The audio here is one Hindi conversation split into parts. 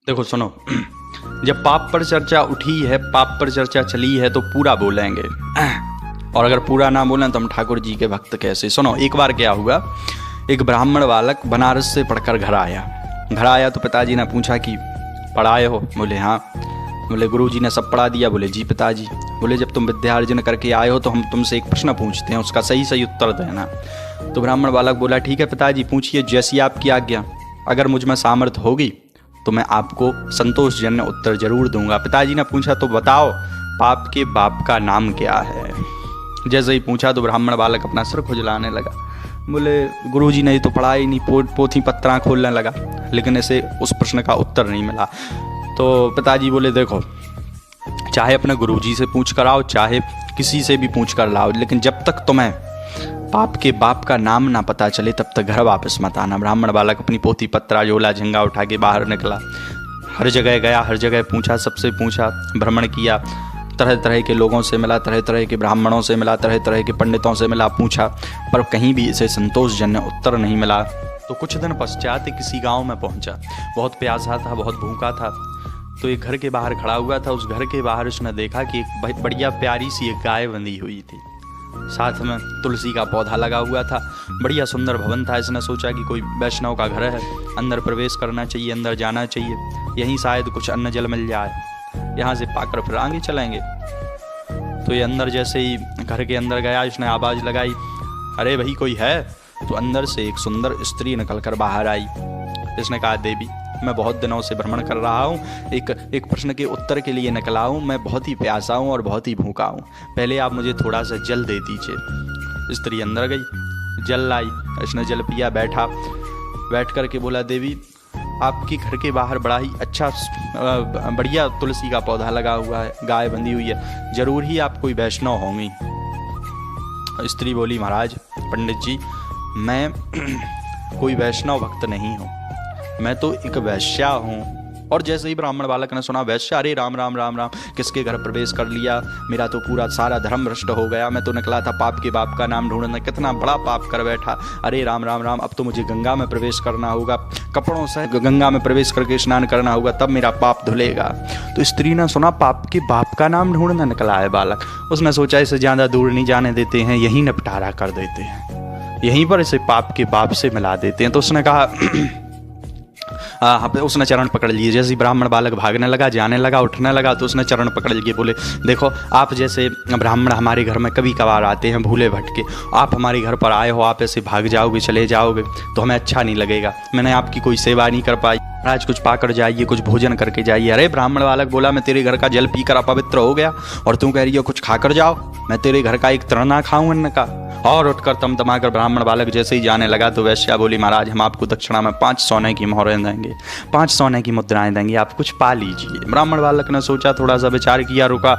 देखो सुनो, जब पाप पर चर्चा उठी है, पाप पर चर्चा चली है तो पूरा बोलेंगे, और अगर पूरा ना बोलें तो हम ठाकुर जी के भक्त कैसे। सुनो, एक बार क्या हुआ, एक ब्राह्मण बालक बनारस से पढ़कर घर आया तो पिताजी ने पूछा कि पढ़ाए हो? बोले हाँ। बोले गुरुजी ने सब पढ़ा दिया? बोले जी पिताजी। बोले जब तुम विद्यार्जन करके आए हो तो हम तुमसे एक प्रश्न पूछते हैं, उसका सही सही उत्तर देना। तो ब्राह्मण बालक बोला ठीक है पिताजी पूछिए, जैसी आपकी आज्ञा। अगर मुझ में सामर्थ्य होगी तो मैं आपको संतोषजन्य उत्तर जरूर दूंगा। पिताजी ने पूछा तो बताओ पाप के बाप का नाम क्या है। जैसे ही पूछा तो ब्राह्मण बालक अपना सिर खुजलाने लगा। बोले गुरुजी ने तो पढ़ा ही नहीं, पोथी पत्रा खोलने लगा, लेकिन इसे उस प्रश्न का उत्तर नहीं मिला। तो पिताजी बोले देखो, चाहे अपने गुरुजी से पूछ कर आओ, चाहे किसी से भी पूछ कर लाओ, लेकिन जब तक तुम्हें पाप के बाप का नाम ना पता चले तब तक घर वापस मत आना। ब्राह्मण बालक अपनी पोथी पत्रा झोला झंगा उठा के बाहर निकला, हर जगह गया, हर जगह पूछा, सबसे पूछा, भ्रमण किया, तरह तरह के लोगों से मिला, तरह तरह के ब्राह्मणों से मिला, तरह तरह के पंडितों से मिला, पूछा, पर कहीं भी इसे संतोषजन्य उत्तर नहीं मिला। तो कुछ दिन पश्चात किसी गांव में पहुंचा, बहुत प्यासा था, बहुत भूखा था। तो एक घर के बाहर खड़ा हुआ था। उस घर के बाहर उसने देखा कि एक बढ़िया प्यारी सी एक गाय बंधी हुई थी, साथ में तुलसी का पौधा लगा हुआ था, बढ़िया सुंदर भवन था। इसने सोचा कि कोई वैष्णव का घर है, अंदर प्रवेश करना चाहिए, अंदर जाना चाहिए, यहीं शायद कुछ अन्न जल मिल जाए, यहाँ से पाकर फिर आगे चलेंगे। तो ये अंदर जैसे ही घर के अंदर गया, इसने आवाज़ लगाई, अरे भाई कोई है? तो अंदर से एक सुंदर स्त्री निकल कर बाहर आई। इसने कहा देवी मैं बहुत दिनों से भ्रमण कर रहा हूँ, एक प्रश्न के उत्तर के लिए निकला हूँ, मैं बहुत ही प्यासा हूँ और बहुत ही भूखा हूँ, पहले आप मुझे थोड़ा सा जल दे दीजिए। स्त्री अंदर गई, जल लाई, इसने जल पिया, बैठ कर के बोला देवी आपके घर के बाहर बड़ा ही अच्छा बढ़िया तुलसी का पौधा लगा हुआ है, गाय बंधी हुई है, जरूर ही आप कोई वैष्णव होंगी। स्त्री बोली महाराज पंडित जी मैं कोई वैष्णव भक्त नहीं हूँ, मैं तो एक वैश्या हूँ। और जैसे ही ब्राह्मण बालक ने सुना वैश्या, अरे राम राम राम राम, किसके घर प्रवेश कर लिया, मेरा तो पूरा सारा धर्म भ्रष्ट हो गया, मैं तो निकला था पाप के बाप का नाम ढूंढने, कितना बड़ा पाप कर बैठा, अरे राम राम राम, अब तो मुझे गंगा में प्रवेश करना होगा, कपड़ों से गंगा में प्रवेश करके स्नान करना होगा, तब मेरा पाप धुलेगा। तो स्त्री ने सुना पाप के बाप का नाम ढूंढने निकला है बालक, उसने सोचा इसे ज़्यादा दूर नहीं जाने देते हैं, यहीं निपटारा कर देते हैं, यहीं पर इसे पाप के बाप से मिला देते हैं। तो उसने कहा उसने चरण पकड़ लिए। जैसे ही ब्राह्मण बालक भागने लगा, जाने लगा, उठने लगा, तो उसने चरण पकड़ लिए, बोले देखो आप जैसे ब्राह्मण हमारे घर में कभी कभार आते हैं भूले भटके, आप हमारे घर पर आए हो, आप ऐसे भाग जाओगे, चले जाओगे तो हमें अच्छा नहीं लगेगा, मैंने आपकी कोई सेवा नहीं कर पाई, आज कुछ पाकर जाइए, कुछ भोजन करके जाइए। अरे ब्राह्मण बालक बोला मैं तेरे घर का जल पीकर अपवित्र हो गया और तू कह रही हो कुछ खाकर जाओ, मैं तेरे घर का एक तृण ना खाऊं अन्न का। और उठकर तमतमाकर ब्राह्मण बालक जैसे ही जाने लगा तो वैश्या बोली महाराज हम आपको दक्षिणा में 5 सोने की मोहरें देंगे, 5 सोने की मुद्राएं देंगे, आप कुछ पा लीजिए। ब्राह्मण बालक ने सोचा, थोड़ा सा विचार किया, रुका,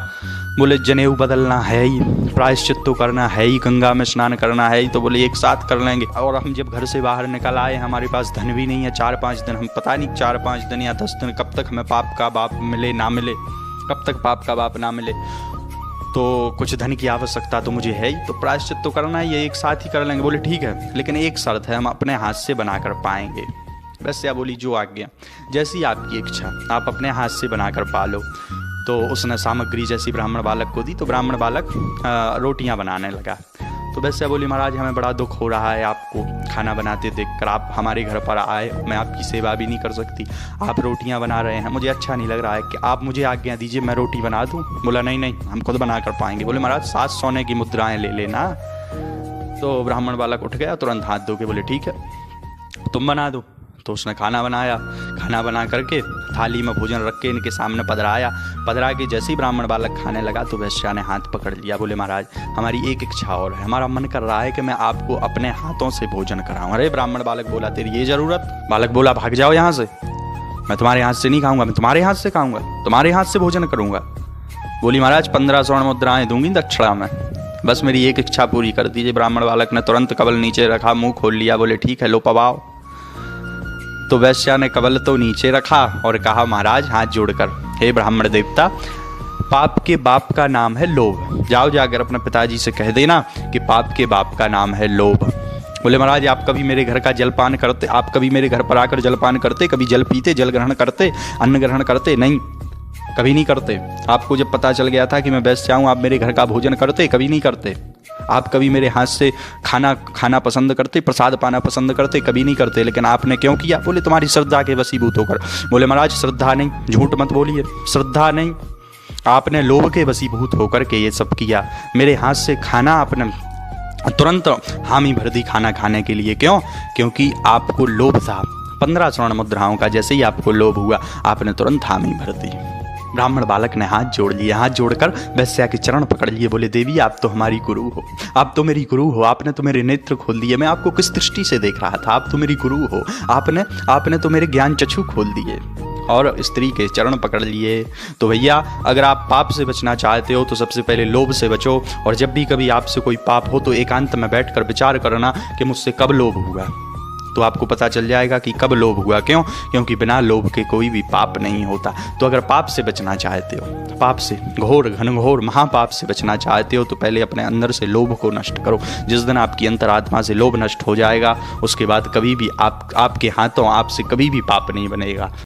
बोले जनेऊ बदलना है ही, प्रायश्चित तो करना है ही, गंगा में स्नान करना है ही, तो बोले एक साथ कर लेंगे। और हम जब घर से बाहर निकल आए हमारे पास धन भी नहीं है, 4-5 दिन, हम पता नहीं 4-5 दिन या 10 दिन कब तक हमें पाप का बाप मिले ना मिले, कब तक पाप का बाप ना मिले, तो कुछ धन की आवश्यकता तो मुझे है ही, तो प्रायश्चित तो करना है, ये एक साथ ही कर लेंगे। बोले ठीक है, लेकिन एक शर्त है, हम अपने हाथ से बना कर पाएंगे। वैसे बोली जो आज्ञा, जैसी आपकी इच्छा, आप अपने हाथ से बनाकर पालो। तो उसने सामग्री जैसी ब्राह्मण बालक को दी, तो ब्राह्मण बालक रोटियां बनाने लगा। तो वैसे बोली महाराज हमें बड़ा दुख हो रहा है आपको खाना बनाते देखकर, आप हमारे घर पर आए, मैं आपकी सेवा भी नहीं कर सकती, आप रोटियां बना रहे हैं, मुझे अच्छा नहीं लग रहा है, कि आप मुझे आज्ञा दीजिए मैं रोटी बना दूं। बोला नहीं नहीं हम खुद बना कर पाएंगे। बोले महाराज 7 सोने की मुद्राएं ले लेना। तो ब्राह्मण बालक उठ गया, तुरंत हाथ धो के बोले ठीक है तुम बना दो। तो उसने खाना बनाया, खाना बना करके थाली में भोजन रख के इनके सामने पधरा के जैसे ही ब्राह्मण बालक खाने लगा तो वैश्या ने हाथ पकड़ लिया। बोले महाराज हमारी एक इच्छा और है, हमारा मन कर रहा है कि मैं आपको अपने हाथों से भोजन कराऊं। अरे ब्राह्मण बालक बोला तेरी ये जरूरत? बालक बोला भाग जाओ यहाँ से, मैं तुम्हारे हाथ से नहीं खाऊंगा, मैं तुम्हारे हाथ से खाऊंगा, तुम्हारे हाथ से भोजन करूंगा। बोली महाराज 15 स्वर्ण मुद्राएं दूंगी दक्षिणा में, बस मेरी एक इच्छा पूरी कर दीजिए। ब्राह्मण बालक ने तुरंत कबल नीचे रखा, मुंह खोल लिया, बोले ठीक है लो पवाओ। तो वैश्या ने कबल तो नीचे रखा और कहा महाराज हाथ जोड़कर, हे ब्राह्मण देवता पाप के बाप का नाम है लोभ, जाओ जाकर अपने पिताजी से कह देना कि पाप के बाप का नाम है लोभ। बोले महाराज आप कभी मेरे घर का जलपान करते, आप कभी मेरे घर पर आकर जलपान करते, कभी जल पीते, जल ग्रहण करते, अन्न ग्रहण करते? नहीं, कभी नहीं करते। आपको जब पता चल गया था कि मैं वैश्या हूँ, आप मेरे घर का भोजन करते? कभी नहीं करते। आप कभी मेरे हाथ से खाना पसंद करते, प्रसाद पाना पसंद करते? कभी नहीं करते। लेकिन आपने क्यों किया? बोले तुम्हारी श्रद्धा के वशीभूत होकर। बोले महाराज श्रद्धा नहीं, झूठ मत बोलिए, श्रद्धा नहीं, आपने लोभ के वशीभूत होकर के ये सब किया। मेरे हाथ से खाना आपने तुरंत हामी भर दी खाना खाने के लिए। क्यों? क्योंकि आपको लोभ था। 15 स्वर्ण मुद्राओं का जैसे ही आपको लोभ हुआ, आपने तुरंत हामी भर दी। ब्राह्मण बालक ने हाथ जोड़ लिए, हाथ जोड़कर वैश्या के चरण पकड़ लिए। बोले देवी आप तो हमारी गुरु हो, आप तो मेरी गुरु हो, आपने तो मेरे नेत्र खोल दिए। मैं आपको किस दृष्टि से देख रहा था? आप तो मेरी गुरु हो, आपने तो मेरे ज्ञान चक्षु खोल दिए। और स्त्री के चरण पकड़ लिए। तो भैया अगर आप पाप से बचना चाहते हो तो सबसे पहले लोभ से बचो। और जब भी कभी आपसे कोई पाप हो तो एकांत में बैठकर विचार करना कि मुझसे कब लोभ हुआ, तो आपको पता चल जाएगा कि कब लोभ हुआ। क्यों? क्योंकि बिना लोभ के कोई भी पाप नहीं होता। तो अगर पाप से बचना चाहते हो, पाप से, घोर घनघोर महापाप से बचना चाहते हो, तो पहले अपने अंदर से लोभ को नष्ट करो। जिस दिन आपकी अंतरात्मा से लोभ नष्ट हो जाएगा, उसके बाद कभी भी आपके हाथों आपसे कभी भी पाप नहीं बनेगा।